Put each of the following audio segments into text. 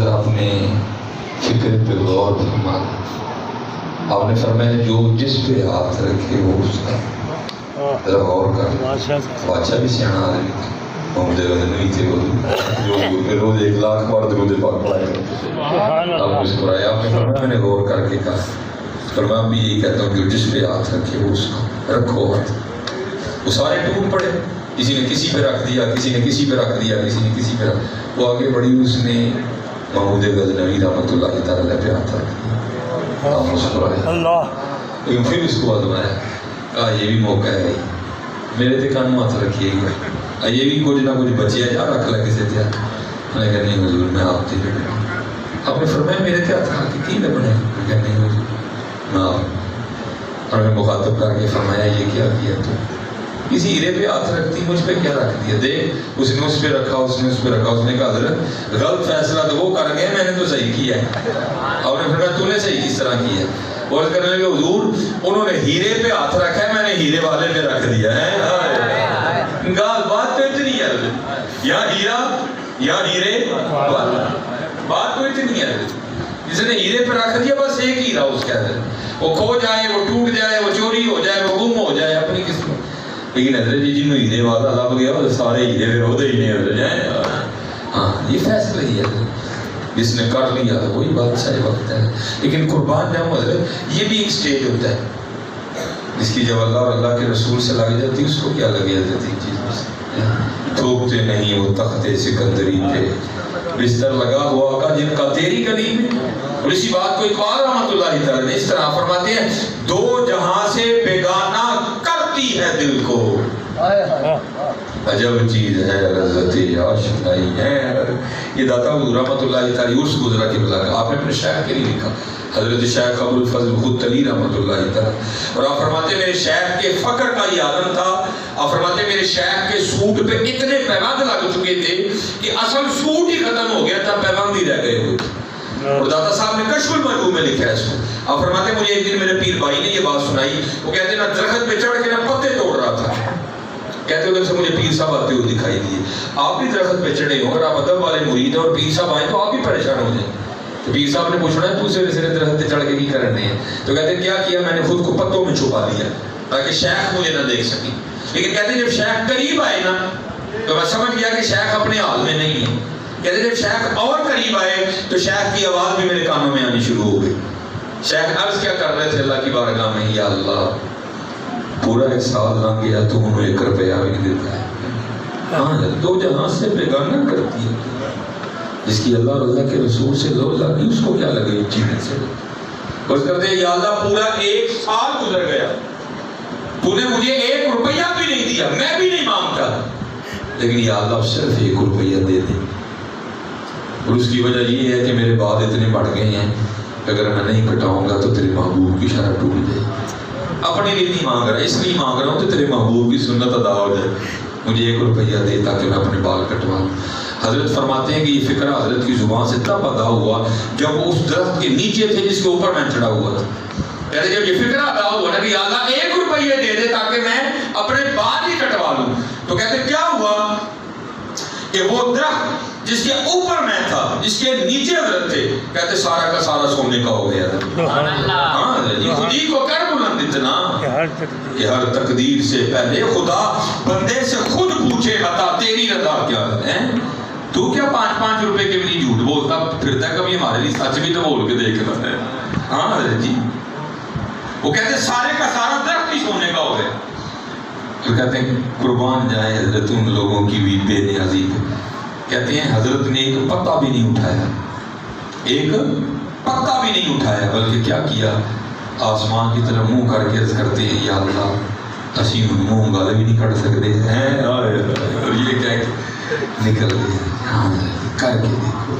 ذرا اپنے فکر پہ غور فرما. آپ نے فرمایا جو جس پہ ہاتھ رکھے وہ اس کا. ذرا غور کر. بادشاہ بھی سیاح آدمی تھا, محمد غزنوی تھے وہ, جو روز 1 لاکھ بار درود پاک پڑھایا کرتے تھے. آپ مسکرائے. آپ نے فرمایا, میں نے غور کر کے کہا, فرمایا میں یہی کہتا ہوں جو جس پہ ہاتھ رکھے وہ اس کا رکھو ہاتھ. وہ سارے ٹوٹ پڑے, کسی نے کسی پہ رکھ دیا, کسی نے کسی پہ رکھ دیا, کسی نے کسی پہ رکھ. وہ آگے بڑھی, اس نے محمود غزنوی رحمۃ اللہ تعالیٰ پہ ہاتھ رکھ دیا. آپ مسکرائے. لیکن پھر اس کو آزمایا, یہ بھی موقع ہے, میرے تے کانوں ہاتھ رکھیے گا, یہ بھی کچھ نہ کچھ بچیا جا رکھ لے کسی تے. میں کہا نہیں حضور, میں آپ تے. آپ نے فرمایا میرے تے ہاتھ رکھ کے کی نہ بنے. میں کہا نہیں حضور, میں آپ. اور میں مخاطب کر کے فرمایا یہ کیا کیا تو, کسی ہیرے پہ ہاتھ رکھتی, مجھ پہ کیا رکھ دیا. دیکھ, اس نے اس پہ رکھا, اس نے اس پہ رکھا. اس نے کہا حضرت غلط فیصلہ تو وہ کر گئے, میں نے تو صحیح کیا ہے. اور نے فرمایا تو نے صحیح کس طرح کیا ہے. اور کرنے لگے حضور انہوں نے ہیرے پہ ہاتھ رکھا ہے, میں نے ہیرے والے پہ رکھ دیا ہے. گال بات تو اتنی ہے, یا ہیرا یا ہیرے والا, بات تو اتنی ہے. جس نے ہیرے پہ رکھ دیا بس ایک ہیرا اس کے اندر, وہ کھو جائے, وہ ٹوٹ جائے, وہ چوری ہو جائے, وہ گم ہو جائے, اپنی قسمت. لیکن حضرت جی جنہوں ہیرے والا لب گیا وہ سارے ہیرے پھر ہوتے ہی نہیں ہو جائیں. ہاں یہ فیصلہ ہی ہے, جس نے کر لیا وہی بادشاہ وقت ہے. لیکن قربان جاؤں حضرت, یہ بھی ایک سٹیج ہوتا ہے جس کی جب اللہ اور اللہ کے رسول سے لگ جاتی, اس کو کیا لگی جاتی چیز. تھوکتے نہیں وہ تخت سکندری پہ بستر لگا ہوا کا جن کا تیری گلی میں. اور اسی بات کو اقبال رحمۃ اللہ تعالی نے اس طرح فرماتے ہیں, دو جہاں سے بیگانہ کرتی ہے دل کو, عجب چیز ہے لذت آشنائی ہے. یہ داتا حضور رحمۃ اللہ تعالی عرس گزرا کے بلا کا آپ نے اپنے شیخ کے لیے لکھا, حضرت شیخ ابو الفضل خود علی رحمۃ اللہ تعالی. اور آپ فرماتے میرے شیخ کے فقر کا یہ عالم تھا. آپ فرماتے میرے شیخ کے سوٹ پہ اتنے پیوند لگ چکے تھے کہ اصل سوٹ ہی ختم ہو گیا تھا, پیوند ہی رہ گئے ہوئے. اور داتا صاحب نے کشف المرجو میں لکھا ہے اس کو. آپ فرماتے مجھے ایک دن میرے پیر بھائی نے یہ بات سنائی. وہ کہتے ہیں نا درخت پہ چڑھ کے نا پتے توڑ رہا تھا. کہتے ادھر سے مجھے پیر صاحب آتے ہوئے دکھائی دیے. آپ بھی درخت پہ چڑھے ہو, اگر آپ ادب والے مرید ہیں اور پیر صاحب آئیں تو آپ بھی پریشان ہو جائیں. تو پیر صاحب نے پوچھنا ہے تو سرے درخت پہ چڑھ کے کی کرنے ہیں. تو کہتے ہیں کیا کیا, میں نے خود کو پتوں میں چھپا دیا تاکہ شیخ مجھے نہ دیکھ سکیں. لیکن کہتے ہیں جب شیخ قریب آئے نا تو میں سمجھ گیا کہ شیخ اپنے حال میں نہیں ہے. کہتے ہیں جب شیخ اور قریب آئے تو شیخ کی آواز بھی میرے کانوں میں آنی شروع ہو گئی. شیخ عرض کیا کر رہے تھے اللہ کی بارگاہ میں, یا اللہ پورا 1 سال لنگ گیا تو انہوں 1 روپیہ بھی نہیں دیتا ہے. ہاں دو جہاں سے بیگانہ کرتی ہے, جس کی اللہ اور اللہ کے رسول سے لو لگی اس کو کیا لگے جینے سے. بس کرتے ہیں یا اللہ پورا 1 سال گزر گیا, تو نے مجھے 1 روپیہ بھی نہیں دیا, میں بھی نہیں مانگتا, لیکن یا اللہ صرف 1 روپیہ دے دے. اور اس کی وجہ یہ ہے کہ میرے بال اتنے بڑھ گئے ہیں, اگر میں نہیں کٹاؤں گا تو تیرے محبوب کی شرح ٹوٹ جائے. اپنے لیے نہیں مانگ رہا, اس لیے مانگ رہا ہوں کہ تیرے محبوب کی سنت ادا ہو جائے. مجھے 1 روپیہ دے تاکہ میں اپنے بال کٹواؤں. حضرت فرماتے ہیں کہ یہ فکرہ حضرت کی زبان سے تب ادا ہوا جب وہ اس درخت کے نیچے تھے جس کے اوپر میں چڑھا ہوا تھا. کہتے جب یہ فکرہ ادا ہوا نا کہ یا اللہ 1 روپیہ دے دے تاکہ میں اپنے بال ہی کٹوا لوں, تو کہتے کیا ہوا کہ وہ درخت جس کے اوپر میں تھا, جس کے نیچے حضرت تھے, کہتے سارا کا سارا سونے کا ہو گیا تھا. ہاں جی, خودی کو کر بلند اتنا کہ ہر تقدیر سے پہلے خدا بندے سے خود پوچھے عطا تیری رضا کیا ہے. تو کیا 5-5 روپے کے بھی جھوٹ بولتا پھرتا ہے, کبھی ہمارے لیے سچ بھی تو بول کے دیکھنا ہے. ہاں حضرت جی, وہ کہتے سارے کا سارا درخت ہی سونے کا ہو گیا. تو کہتے ہیں قربان جائیں حضرت ان لوگوں کی بھی بے نیازی پہ. کہتے ہیں حضرت نے 1 پتا بھی نہیں اٹھایا, 1 پتا بھی نہیں اٹھایا, بلکہ کیا کیا, آسمان کی طرف منہ کر کے عرض کرتے ہیں یا اللہ اسی منہ گالے بھی نہیں کر سکتے ہیں, اور یہ کہہ کے نکل گئے. ہاں کر کے دیکھو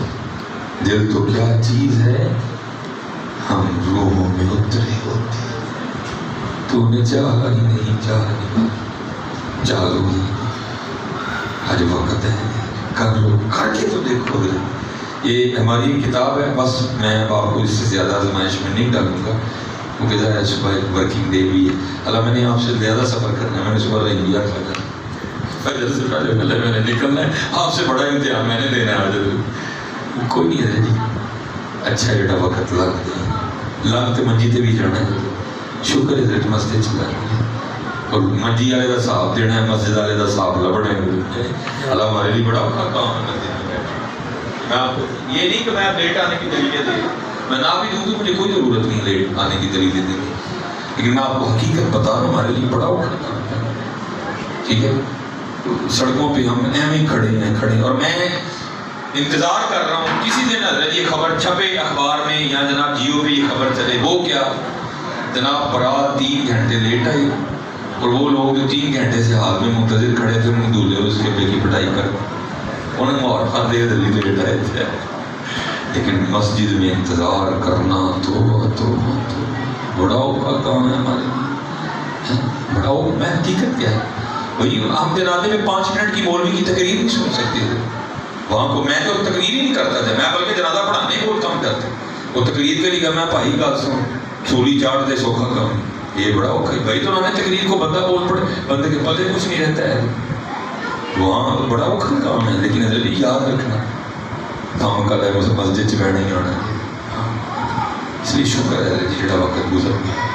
دل تو کیا چیز ہے, ہم روحوں میں اترے ہوتے, تو نے چاہا ہی نہیں, چالو آج وقت ہے, کر لو, کر کے تو دیکھو. یہ ہماری کتاب ہے, بس میں آپ کو اس سے زیادہ آزمائش میں نہیں ڈالوں گا کیونکہ ظاہر صبح ایک ورکنگ ڈے بھی ہے. اللہ میں نے آپ سے زیادہ سفر کرنا ہے, میں نے صبح انڈیا کھانا فجر سے پہلے میں نے نکلنا ہے, آپ سے بڑا امتحان میں نے دینا ہے. کوئی نہیں ہے جی اچھا جڑا وقت لگ گیا لگ تو منجی تے بھی جانا ہے شکر ہے حضرت مسجد چلا گیا اور منجی والے کا حساب دینا ہے مسجد والے کا حساب لبنا ہے اللہ ہمارے لیے بڑا کام ہے یہ نہیں کہ میں لیٹ آنے کی دلیلیں دے میں نہ بھی دوں تو مجھے کوئی ضرورت نہیں لیٹ آنے کی دلیلیں دینے کی لیکن میں آپ کو حقیقت بتا رہا ہوں ہمارے لیے بڑا اوکھا کام ہے ٹھیک ہے سڑکوں پہ ہم ایم ہی کھڑے ہیں اور میں انتظار کر رہا ہوں کسی دن حضرت یہ خبر چھپے اخبار میں یا جناب جیو پہ یہ خبر چلے وہ کیا جناب برات 3 گھنٹے لیٹ آئی اور وہ لوگ جو 3 گھنٹے سے حال میں منتظر کھڑے تھے انہوں دولے اس کے بے کی پٹائی کر انہوں نے اور خاندے دلی لیٹ آئے تھے لیکن مسجد میں انتظار کرنا تو بڑا اوکھا کام ہے ہمارے لیے بڑا اوکھا میں حقیقت کیا ہے وہی ہم جنازے میں 5 منٹ کی مولوی کی تقریر نہیں سن سکتے تھے وہاں کو میں تو تقریر ہی نہیں کرتا تھا میں بلکہ جنازہ پڑھانے کو کام کرتا وہ تقریر کے لیے میں بھائی کا سن چولی چاٹ دے سوکھا کام یہ بڑا اوکھا بھائی تو انہوں نے تقریر کو بندہ بول پڑے بندے کے پلے کچھ نہیں رہتا ہے وہاں بڑا اوکھا کام ہے لیکن حضرت یاد رکھنا کام کا ہے مسجد سے بیٹھنے نہیں آنا اس لیے شکر ہے جڑا وقت گزر گیا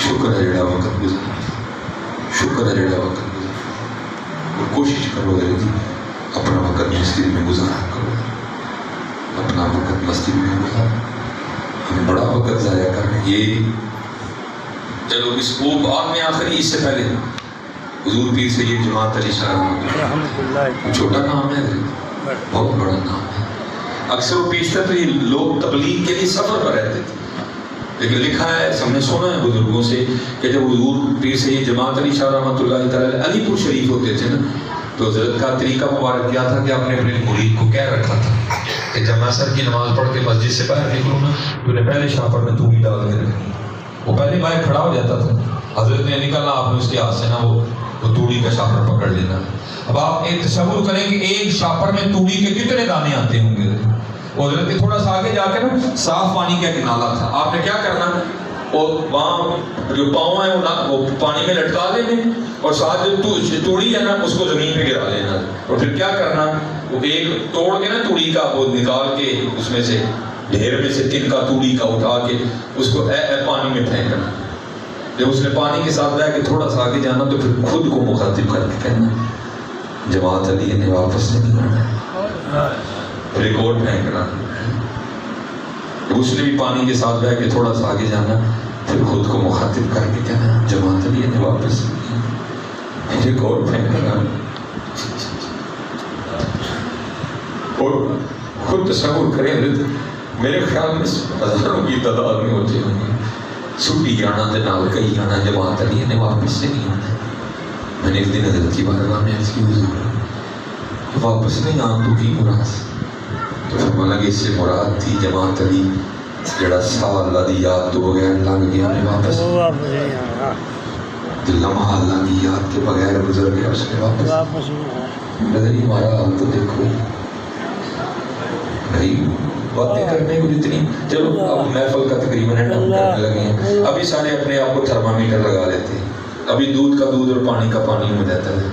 شکر ہے جڑا وقت گزر گیا شکر ہے جڑا وقت گزر گیا اور کوشش کرو جی اپنا وقت مسجد میں گزارا کرو اپنا وقت مسجد میں گزارا ہم بڑا وقت ضائع کر رہے ہیں یہ چلو اس وہ بعد میں آخری اس سے پہلے حضور پیر سید جماعت علی شاہ چھوٹا نام ہے بہت بڑا نام ہے اکثر وہ پیشتر تو یہ لوگ تبلیغ کے لیے سفر پر رہتے تھے لیکن لکھا ہے ہم نے سنا ہے بزرگوں سے کہ جب حضور پیر سید جماعت علی شاہ رحمۃ اللہ تعالی علی پور شریف ہوتے تھے نا تو حضرت کا طریقہ مبارک کیا تھا کہ آپ نے اپنے مرید کو کہہ رکھا تھا کہ جب میں عصر کی نماز پڑھ کے مسجد سے باہر نکلوں نا تو انہیں پہلے شاپر میں توڑی ڈال کے رکھنی وہ پہلے باہر کھڑا ہو جاتا تھا حضرت نے نکلنا آپ نے اس کے ہاتھ سے نا وہ توڑی کا شاپر پکڑ لینا اب آپ ایک تصور کریں کہ ایک شاپر میں توڑی کے کتنے دانے آتے ہوں گے حضرت کے تھوڑا سا آگے جا کے نا صاف پانی کا ایک نالا تھا آپ نے کیا کرنا اور وہاں جو پاؤں ہیں وہ پانی میں لٹکا لینے اور ساتھ جو توڑی ہے نا اس کو زمین پہ گرا لینا اور پھر کیا کرنا وہ ایک توڑ کے نا توڑی کا وہ نکال کے اس میں سے ڈھیر میں سے تن کا توڑی کا اٹھا کے اس کو پانی میں پھینکنا جب اس نے پانی کے ساتھ بیٹھ کے تھوڑا سا آگے جانا تو پھر خود کو مخاطب کر کے کہنا جماعت علی نے واپس نہیں آنا ریکارڈ پھینکنا اس نے بھی پانی کے ساتھ بیٹھ کے تھوڑا سا آگے جانا پھر خود کو مخاطب کر کے کہنا جماعت علی نے واپس ریکارڈ پھینکنا اور خود تصور کریں میرے خیال میں ہزاروں کی تعداد میں ہوتے ہوں گے چھٹی جانا دے نال کئی جانا جماعت علی نے واپس سے نہیں آنا میں نے ایک دن حضرت کی بارگاہ میں عرض کی حضور واپس نہیں آن تو کی مراد تو فرمایا کہ اس سے مراد تھی جماعت علی جڑا سال اللہ دی یاد تو بغیر لنگ گیا نے واپس دل لمحہ اللہ کی یاد کے بغیر گزر گیا اس نے واپس نظر ہی ہمارا حال تو دیکھو بھائی باتیں کرنے کو جتنی چلو اب محفل کا تقریباً کرنے لگے ہیں ابھی سارے اپنے آپ کو تھرمامیٹر لگا لیتے ہیں ابھی دودھ کا دودھ اور پانی کا پانی ہو جاتا ہے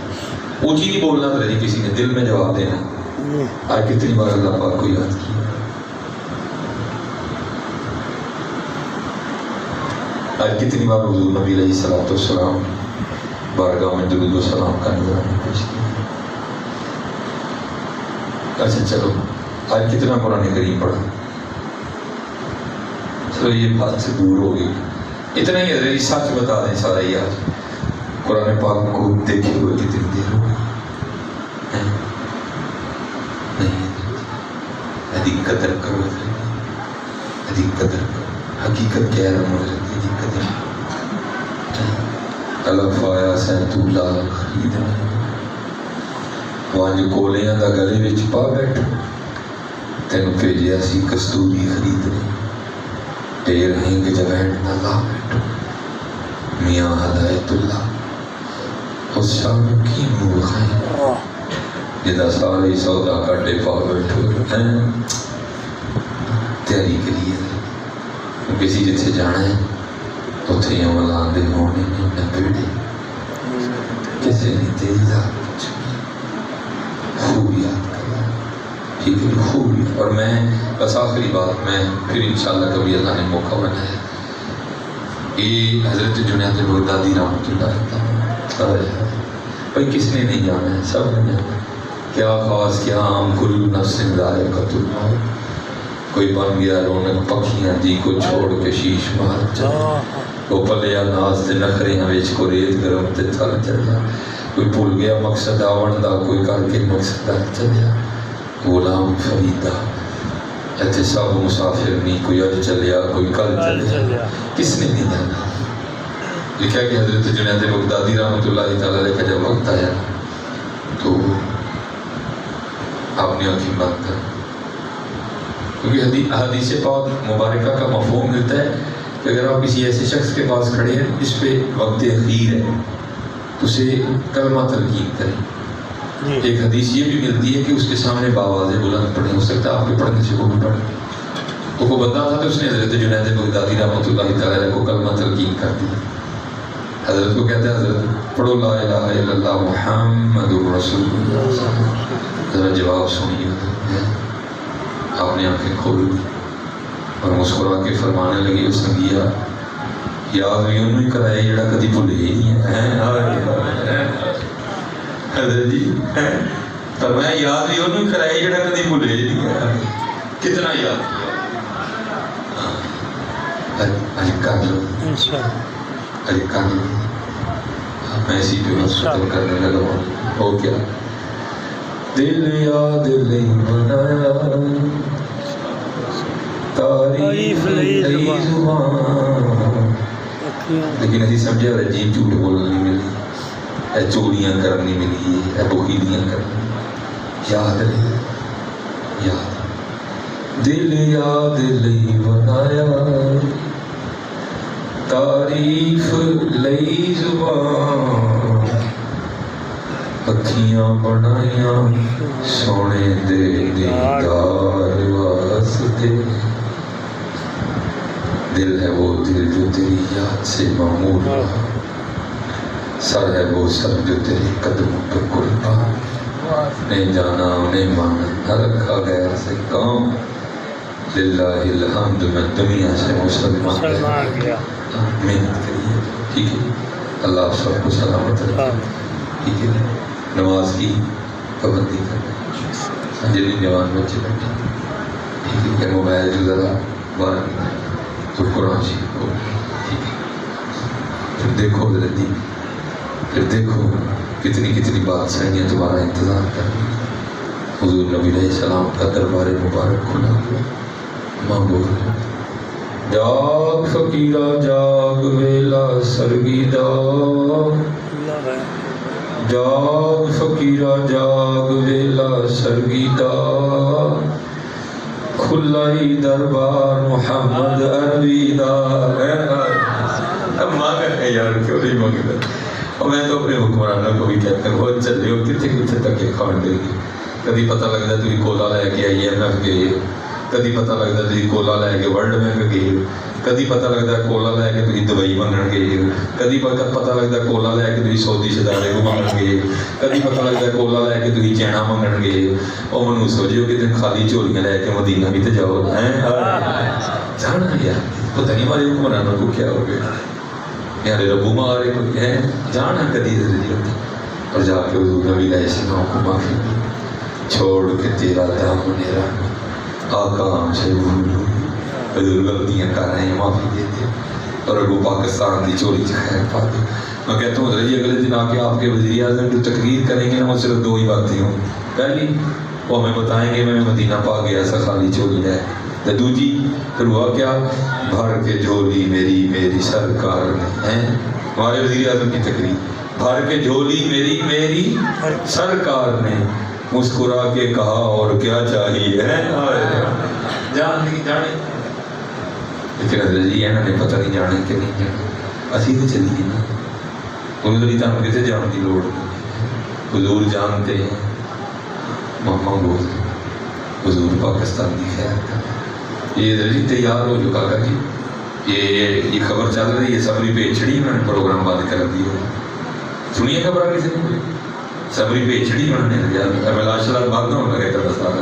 اونچی نہیں بولنا تھا جی کسی نے دل میں جواب دینا آج کتنی بار اللہ پاک کو یاد کیا آج کتنی بار حضور نبی علیہ الصلوۃ والسلام بارگاہ میں درود و سلام کا نظرانہ پیش کیا اچھا چلو آج کتنا قرآن کریم پڑھا چلو یہ بات سے دور ہو گئی اتنا ہی حضرت سچ بتا دیں سارا ہی آج قرآن پاک کو دیکھے ہوئے کتنی دیر ہو گئی نہیں ادھک قدر کرو ادھک قدر کرو حقیقت کہہ رہا ہوں حضرت ادھک قدر الف آیا سینتو لال خریدنا وہاں کولیاں دا گلے وچ پا بیٹھو تینوں بھیجیا سی کستوری خریدنے ٹیر ہنگ جوین نہ لا بیٹھو میاں ہدایت اللہ اس شام کی نور خائیں جدا سارے سودا کاٹے پا بیٹھو تیاری کے لیے کسی جتھے جانا ہے اتھے ہی عمل آندے ہونے میں نہ بیڑے کسی نے تیری ذات خوب یاد کرنا ٹھیک ہے خوب. اور میں بس آخری بات میں پھر انشاءاللہ کبھی اللہ نے موقع بنایا، یہ حضرت جنید بغدادی رحمۃ اللہ علیہ بھائی کس نے نہیں جانا ہے؟ سب نے جانا. کیا خاص کیا عام کل نفس ذائقۃ الموت. کوئی بن گیا رونق پکھیاں دی کو چھوڑ کے شیش مار چلا، وہ پلیا ناز تے نخرے وچ کو ریت گرم تے تھل چلیا. کوئی بھول گیا مقصد آون دا، کوئی کر کے مقصد چلیا. غلام فریدا ایتھے سب مسافر نہیں، کوئی اج چلیا کوئی کل چلیا. کس نے نہیں جانا؟ لکھا کہ حضرت جنید بغدادی رحمۃ اللہ تعالیٰ علیہ کا جب وقت آیا تو آپ نے آنکھیں بند کر، کیونکہ حدیث پاک مبارکہ کا مفہوم ملتا ہے کہ اگر آپ کسی ایسے شخص کے پاس کھڑے ہیں جس پہ وقت اخیر ہے تو اسے کلمہ تلقین کریں. ایک حدیث یہ بھی ملتی ہے کہ اس کے سامنے باواز بلند پڑھیں، ہو سکتا ہے آپ کے پڑھنے سے وہ بھی پڑھیں. تو وہ بندہ تھا تو اس نے حضرت جنید بغدادی رحمۃ اللہ تعالیٰ علیہ کو کلمہ تلقین کر دیا. حضرت کو کہتے ہیں حضرت پڑھو لا الہ الا اللہ محمد رسول اللہ. ذرا جواب سنیے. آپ نے آنکھیں کھول دی اور مسکرا کے فرمانے لگی اس سنگیا یاد بھی انہوں ہی کرائے جڑا کدی بھولے ہی نہیں ہے. حضرت جی فرمایا یاد بھی انہوں ہی کرائے جڑا کدی بھولے ہی نہیں ہے. کتنا یاد کیا اج کر لو، اج کر لو. میں اسی پہ بس ختم کرنے لگا ہوں. ہو کیا دل یاد نہیں بنایا، تعریف نہیں زبان. لیکن اسی سمجھا عجیب جھوٹ بولنا نہیں ملی، اے چوریاں کرنی ملی، اے بخیلیاں کرنی. یاد نہیں، یاد دل یاد نہیں بنایا، تعریف لئی زبان. اکھیاں بنائیاں سونے دے دیدار واسطے. دل ہے وہ دل جو تیری یاد سے معمول رہا، سر ہے وہ سر جو تیرے قدموں پہ قربان. نے جانا انہیں مانا نہ رکھا غیر سے کام. للہ الحمد میں دنیا سے مسلمان گیا. محنت کریے ٹھیک ہے. اللہ آپ سب کو سلامت رکھے ٹھیک ہے. نماز کی پابندی کریں. جن جوان بچے بیٹھے ٹھیک ہے کہ موبائل جو ذرا باہر تو قرآن شریف کو ٹھیک ہے. پھر دیکھو ذرا پھر دیکھو کتنی کتنی بادشاہیاں تمہارا انتظار کر رہی. حضور نبی علیہ السلام کا دربار مبارک کھلا ہوا. مانگو جاگ فقیرہ جاگ ویلا سرگیدہ، جاگ فقیرہ جاگ ویلا سرگیدہ. کھلائی دربار محمد عربی دا. اب مانگا ہے یار کیوں نہیں مانگتا. اور میں تو اپنے حکمرانوں کو بھی کہتا ہوں بہت چلے ہو کتنے کتنے تک کے کھان دے گی. کدی پتہ لگتا تھی کولا لے کے IMF گئے، کدی پتہ لگتا تھی کولا لے کے ورلڈ بینک گئے، کدی پتہ لگتا کولا لے کے تھی دبئی منگن گئے، کدی پتہ لگتا کولا لے کے تھی سعودی شہزادے کو منگن گئے، کدی پتہ لگتا کولا لے کے تھی چینا منگن گئے. اور منو سوچو کہ خالی چولیاں لے کے مدینہ بھی تو جاؤ جانا یار. پتہ نہیں ہمارے حکمرانوں کو کیا ہو گیا، میرے ربو مارے ہیں جانا کدی ضروری ہوتا. اور جا کے حضور نبی علیہ السلام کو معافی چھوڑ کے تیرا دامن رحمت آقا ہم سے بھول حضور غلطیاں کر رہے ہیں معافی دے دے اور اگو پاکستان کی چوری سے خیر پا دے. میں کہتا ہوں حضرت اگلے دن آ کے آپ کے وزیر اعظم جو تقریر کریں گے نا وہ صرف دو ہی باتیں ہوں. پہلی وہ ہمیں بتائیں گے میں مدینہ پا گیا ایسا خالی چولی ہے. دوسری پھر ہوا کیا بھر کے جھولی میری میری سرکار نے ہیں ہمارے وزیر اعظم کی تقریر. بھر کے جھولی میری میری سرکار نے مسکرا کے کہا اور کیا چاہیے جان نہیں جانے. لیکن حضرت جی انہوں نے پتہ نہیں جانے کہ نہیں جانا. اسی تو چلیے نا حضور جی تمہیں کسے جان کی لوڑ نہیں. حضور جانتے ہیں ماما بول حضور پاکستان کی خیر کا. یہ حضرت جی تیار ہو جو کاکا جی یہ خبر چل رہی ہے سبری پہ چھڑی انہوں نے پروگرام بند کر دیا. سنیے خبر کسی نے سبری پہ چھڑی انہوں نے امیلاش بند ہونے لگے تھا سارا